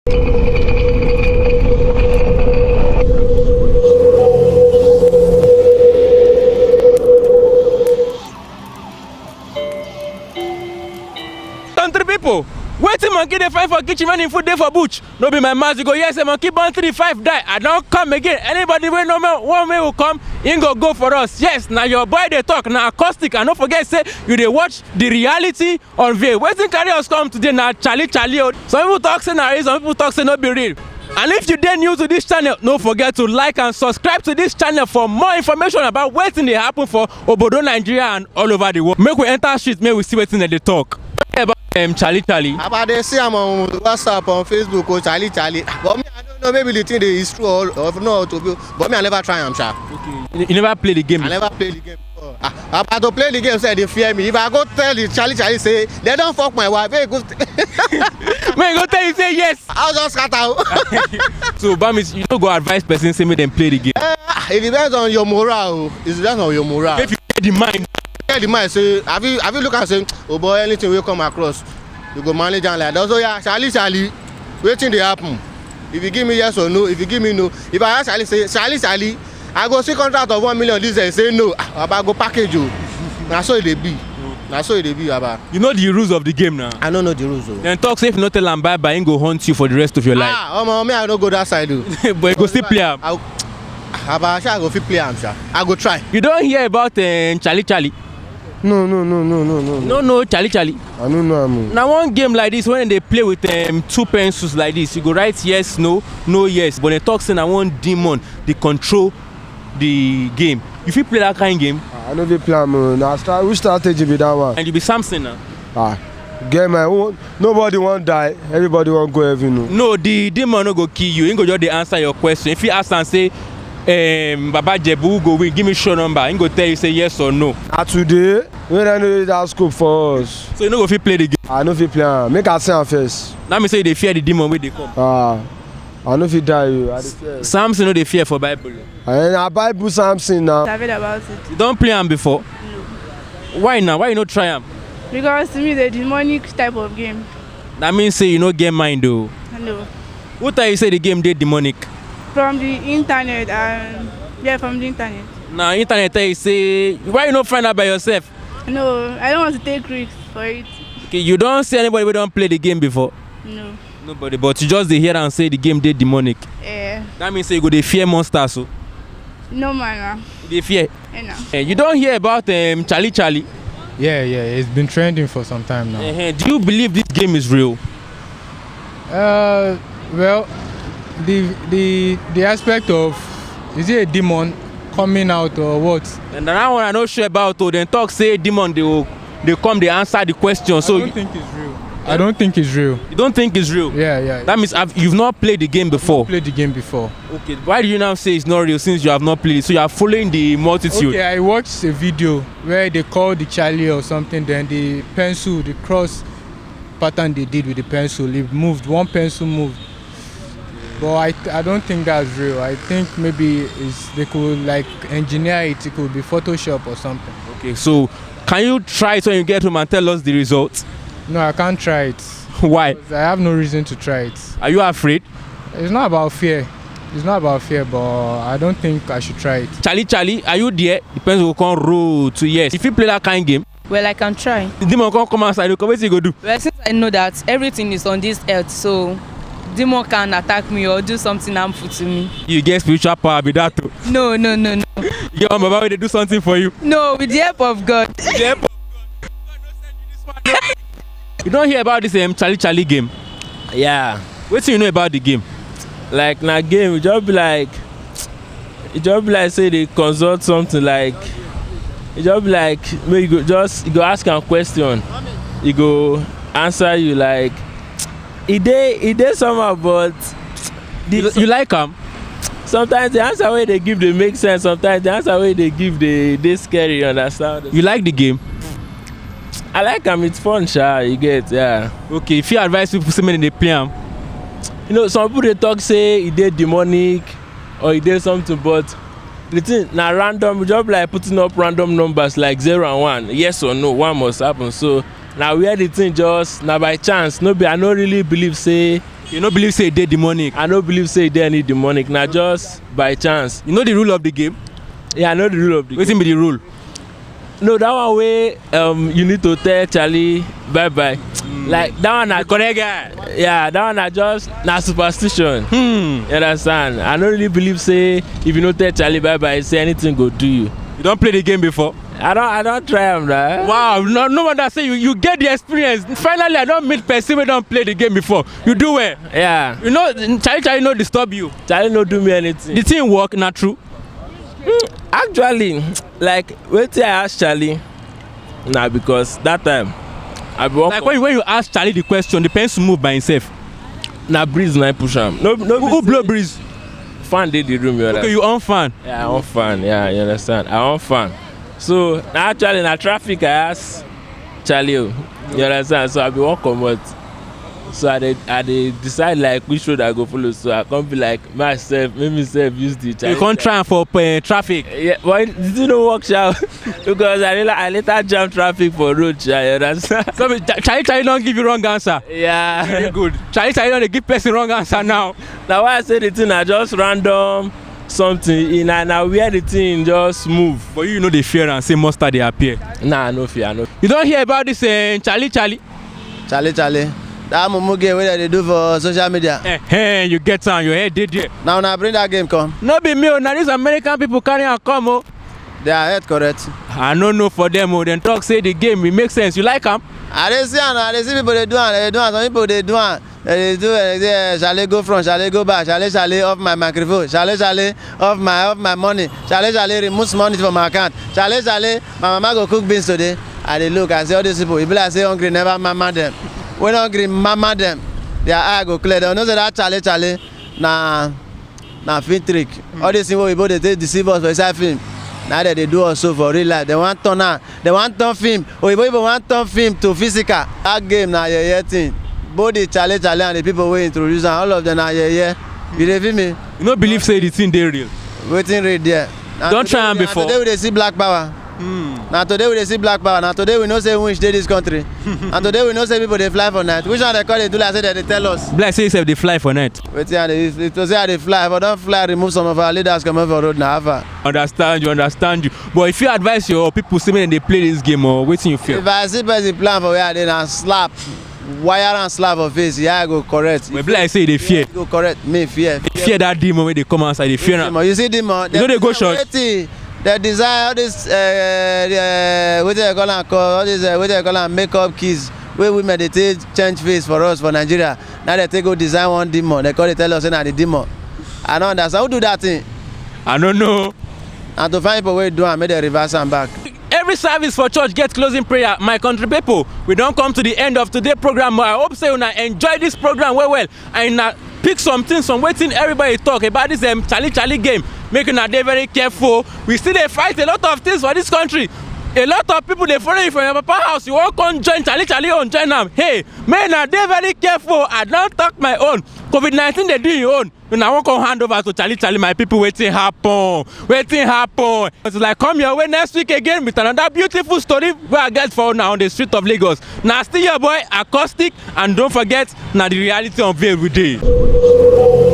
Country people, wetin monkey dey find for kitchen when him food dey for bush? No be my mouth, you go hear say monkey born 3-5 die. I don come again. Anybody wey no one may will come, him go for us. Yes, na your boy dey talk, na acoustic. And no forget say you dey watch the reality unveil. Wetin carry us come today na Charlie o. Some people talk say na real, some people talk say no be real. And if you dey new to this channel, no forget to like and subscribe to this channel for more information about wetin dey happen for Obodo Nigeria and all over the world. Make we enter street, make we see wetin dem dey talk. Charlie. About they see I'm on WhatsApp, on Facebook, or Charlie. But me, I don't know, maybe the thing is true or not to be. But me, I never try, sha. Okay. You never play the game? I never play the game before. About to play the game, say they fear me. If I go tell the Charlie, say, they don't fuck my wife, hey, go. Man, go tell you, say yes. I'll just cut out. So, Bamis, you don't go advise person, say, make them play the game. It depends on your morale. It depends on your morale. If you get the mind. The mind say, have you look and say, oh boy, anything will come across, you go manage and like that. So yeah, Charlie, waiting they happen. If you give me yes or no, if you give me no, if I ask Charlie, say Charlie, I go see contract of 1 million this day, say no, I go package you. Na so it be. Na so it be, Baba. You know the rules of the game now. I don't know the rules. Then talk say if you not tell am bye, him go hunt you for the rest of your life. Me I don't go that side though. But you go still play am. I go fit play am, sha. I go try. You don't hear about Charlie. No, Charlie. I don't know. Now one game like this, when they play with 2 pencils like this, you go write yes, no, yes. But they talk saying I want demon, they control the game. If you play that kind of game, I know they play. Now which strategy be that one? And you be Samson now. Get my own. Nobody won't die. Everybody won't go heaven. No, the demon no go kill you. He go just answer your question. If you ask and say, Baba Jebu go win, give me show number. He go tell you say yes or no. Today, when I know that scope for us. So you know if you play the game. I know if you play. Make I say am first. That mean say they fear the demon when they come. I know if you die you. Samson no they fear for Bible. I Bible Samson now. I've heard about it. You don't play him before? No. Why now? Why you not try him? Because to me the demonic type of game. That means say you no get mind though. No. Who tell you say the game dey demonic? From the internet and from the internet. Now internet tell you say why you not find out by yourself? No, I don't want to take risks for it. Okay, you don't see anybody who don't play the game before? No. Nobody, but you just dey hear and say the game dey demonic. Yeah. That means say you go dey fear monsters so. No man. You dey fear? Yeah. You don't hear about Charlie? Yeah, it's been trending for some time now. Do you believe this game is real? Well, the aspect of is it a demon coming out or what? And that one I not sure about. Then talk say demon they come they answer the question. So I don't think it's real. I don't think it's real. You don't think it's real? Yeah. That means you've not played the game before. I've played the game before. Okay. Why do you now say it's not real since you have not played it? So you are following the multitude. Okay, I watched a video where they called the Charlie or something. Then the pencil, the cross pattern they did with the pencil, it moved. One pencil moved. But I don't think that's real. I think maybe they could like engineer it. It could be Photoshop or something. Okay. So can you try it when you get home and tell us the results? No, I can't try it. Why? I have no reason to try it. Are you afraid? It's not about fear. But I don't think I should try it. Charlie, are you there? Depends who can roll to yes. If you play that kind of game, well, I can try. the demon can come outside. What you go do? Well, since I know that everything is on this earth, so demon can attack me or do something harmful to me. You get spiritual power with that too. No. Your mama will do something for you. No, with the help of God. With the help of God. You don't hear about this Charlie game? Yeah. What do you know about the game? Like na game, it just be like say they consult something like it just be like maybe you go ask am question, you go answer you like it dey somehow but you like am? Sometimes the answer wey they give dey make sense, sometimes the answer wey they give dey scary, you understand? You like the game? I like am, it's fun sha, you get, yeah. Okay, if you advise people say make they play am. You know, some people dey talk say e dey demonic or e dey something, but the thing na random, just like putting up random numbers like 0 and 1, yes or no, one must happen. So na where the thing just na by chance. No be, I no really believe say You no believe say e dey demonic? I no believe say e dey any demonic. Na just by chance. You know the rule of the game? Yeah, I know the rule of the game. Wetin be the rule? No, that one wey you need to tell Charlie bye bye. Like that one na Correct guy. yeah, that one na superstition. You understand? I no really believe say if you no tell Charlie bye bye, say anything go do you. You don play the game before? I don't try am na. Wow, no wonder say you get the experience. Finally, I don meet person wey don play the game before. You do well. Yeah. You know, Charlie no disturb you. Charlie no do me anything. The thing work, na true? Actually, like wetin I ask Charlie na because that time I be work. Like when you ask Charlie the question, the pencil move by himself. Na breeze na push am. No Who blow breeze? fan dey the room. You Okay, understand? you on fan. Yeah, I on fan. Yeah, you understand? I on fan. So na actually na traffic I ask Charlie. You understand? So I be wan comot. So I dey decide like which road I go follow. So I come be like make me sef use the Charlie. You can't try for traffic. Yeah, but it didn't work sha because I later jam traffic for road sha. You understand? So Charlie don give you wrong answer. Yeah. Very good. Charlie don dey give person wrong answer now. Na why I say the thing na just random something na where the thing just move. But you know dey fear am say monster dey appear. Nah, I no fear. I no. You don hear about this Charlie? Charlie. That mumu game wey dem dey do for social media. You get am, your head dey there. Now una bring that game come. No be me o, na these American people carry am come o. Their head correct. I no know for them o, dem talk say the game e make sense. You like am? I dey see am, I dey see people dey do am, some people dey do am. They do Charlie go front, Charlie go back, Charlie off my microphone, Charlie off my money, Charlie remove money from my account, Charlie my mama go cook beans today. I dey look, I say all these people, e be like say hungry never mama them. When hungry mama them, their eye go clear. They know say that Charlie na film trick. All these things wey we both dey take deceive us for inside film. Now that they do also for real life. They want turn film. Oyibo even want turn film to physical. That game na yeye thing. Both the Charlie and the people wey introduce am, all of them na yeye. You dey feel me? You no believe say the thing dey real? Wetin real there? Don try am before. Na today we dey see black power. Na today we dey see black power. Na today we know say winch dey this country. And today we know say people dey fly for night. Which one they call dey do like say dem dey tell us? Be like say you sef dey fly for night. Wetin I dey to say I dey fly. If I don fly remove some of our leaders comot for road na how far? Understand you. But if you advise your people say make dem dey play this game or wetin you feel? If I see person plan for where I dey na slap. Wire and slap for face, yeah, I go correct. But be like say you dey fear. Go correct, me fear. Fear that demon wey dey come outside, dey fear am. You see demon? You no dey go church? They design all this wetin they call am all this wetin they call am makeup kids wey women dey take change face for us for Nigeria. Now they take go design one demon. They call it tell us say na the demon. I no understand who do that thing. I no know. And to find people wey do am make dem reverse am back. Every service for church get closing prayer. My country people, we don come to the end of today's program. I hope say una enjoy this program well and una pick some things from wetin everybody talk about this Charlie game. Make una dey very careful. We still dey fight a lot of things for this country. A lot of people dey follow you from your papa house. You wan come join Charlie own, join am. Hey, make una dey very careful. I don talk my own. COVID-19 dey do im own. Una wan come hand over to Charlie. My people, wetin happen? It's like come your way next week again with another beautiful story wey I get for una on the street of Lagos. Na still your boy Acoustic, and don't forget na the reality unveil we dey.